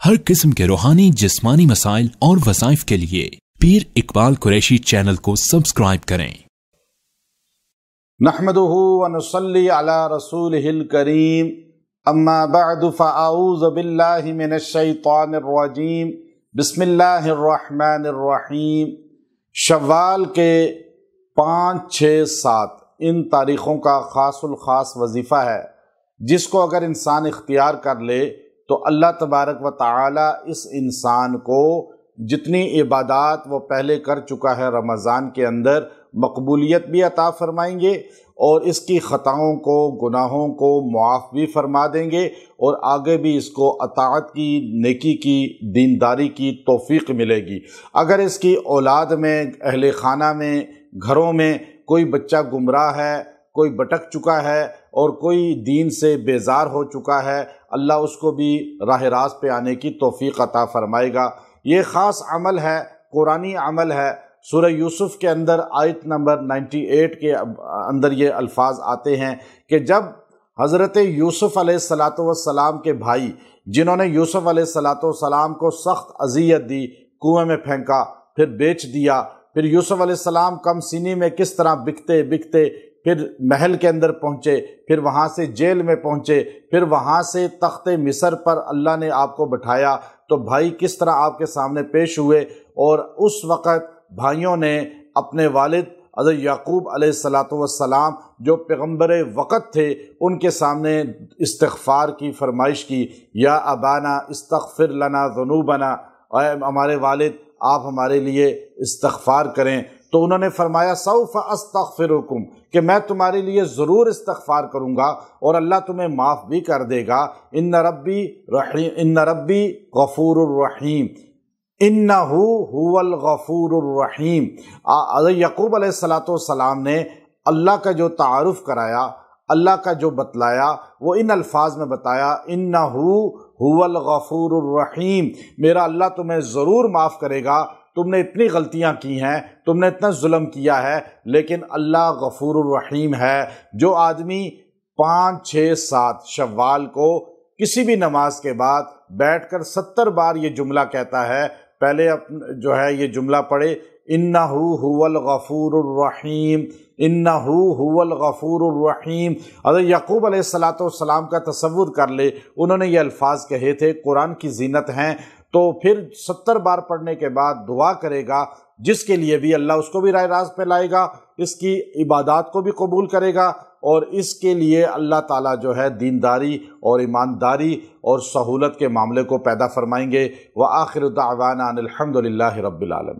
हर किस्म के रूहानी जिस्मानी मसाइल और वज़ाइफ के लिए पीर इकबाल कुरैशी चैनल को सब्सक्राइब करें। नहमदुहु व नुसल्ली अला रसूलिहिल करीम, अम्मा बअदु फ़अऊज़ु बिल्लाहि मिनश शैतानिर रजीम, बिस्मिल्लाहिर रहमानिर रहीम। शव्वाल के 5, 6, 7 इन तारीख़ों का ख़ासुल ख़ास वजीफ़ा है, जिसको अगर इंसान इख्तियार कर ले तो अल्लाह तबारक व तआला इस इंसान को जितनी इबादात वो पहले कर चुका है रमज़ान के अंदर, मकबूलियत भी अता फरमाएंगे और इसकी ख़ताओं को, गुनाहों को मुआफ़ भी फरमा देंगे और आगे भी इसको अताअत की, नेकी की, दीनदारी की तौफ़ीक़ मिलेगी। अगर इसकी औलाद में, अहले खाना में, घरों में कोई बच्चा गुमराह है, कोई भटक चुका है और कोई दीन से बेजार हो चुका है, अल्लाह उसको भी राह रास्त पे आने की तौफ़ीक़ अता फरमाएगा। ये ख़ास अमल है, कुरानी अमल है। सूरह यूसुफ के अंदर आयत नंबर 98 के अंदर ये अल्फाज आते हैं कि जब हज़रत यूसुफ अलैहिस्सलातु वस्सलाम के भाई, जिन्होंने यूसुफ अलैहिस्सलातु वस्सलाम को सख्त अज़ियत दी, कुएं में फेंका, फिर बेच दिया, फिर यूसुफ अलैहिस्सलाम कम सीनी में किस तरह बिकते बिकते फिर महल के अंदर पहुँचे, फिर वहाँ से जेल में पहुँचे, फिर वहाँ से तख्ते मिस्र पर अल्लाह ने आपको बिठाया, तो भाई किस तरह आपके सामने पेश हुए। और उस वक़्त भाइयों ने अपने वालिद हज़रत याकूब अलैहिस्सलातु वस्सलाम जो पैगम्बर वक़्त थे, उनके सामने इस्तिग़फ़ार की फरमाइश की, या अबाना इस्तग़फ़िर लना ज़ुनूबना, हमारे वालिद आप हमारे लिए इस्तिग़फ़ार करें। तो उन्होंने फरमाया सौफ़ अस्तग़फ़िरुकुम, कि मैं तुम्हारे लिए ज़रूर इस्तिग़फ़ार करूँगा और अल्लाह तुम्हें माफ़ भी कर देगा। इन्न रब्बी गफ़ूरुर रहीम, इन्नहु हुवल गफ़ूरुर रहीम। याकूब अलैहिस्सलातु वस्सलाम ने अल्लाह का जो तारुफ़ कराया, अल्लाह का जो बतलाया, वो इन अल्फाज में बताया, इन्नहु हुवल गफ़ूरुर रहीम, मेरा अल्लाह तुम्हें ज़रूर माफ़ करेगा। तुमने इतनी गलतियां की हैं, तुमने इतना जुल्म किया है, लेकिन अल्लाह गफ़ूरुर रहीम है। जो आदमी 5, 6, 7 शव्वाल को किसी भी नमाज के बाद बैठकर 70 बार ये जुमला कहता है, पहले जो है ये जुमला पढ़े, इन्नहु हुवल गफ़ूरुर रहीम, इन्नहु हुवल गफ़ूरुर रहीम। हज़रत याकूब अलैहिस्सलातु वस्सलाम का तसव्वुर कर ले, उन्होंने ये अल्फाज कहे थे, कुरान की ज़ीनत हैं। तो फिर 70 बार पढ़ने के बाद दुआ करेगा, जिसके लिए भी अल्लाह उसको भी राह रास्त पे लाएगा, इसकी इबादत को भी कबूल करेगा और इसके लिए अल्लाह ताला जो है दीनदारी और ईमानदारी और सहूलत के मामले को पैदा फरमाएंगे। व आखिर दावाना अनिल हम्दुलिल्लाहि रब्बिल आलमीन।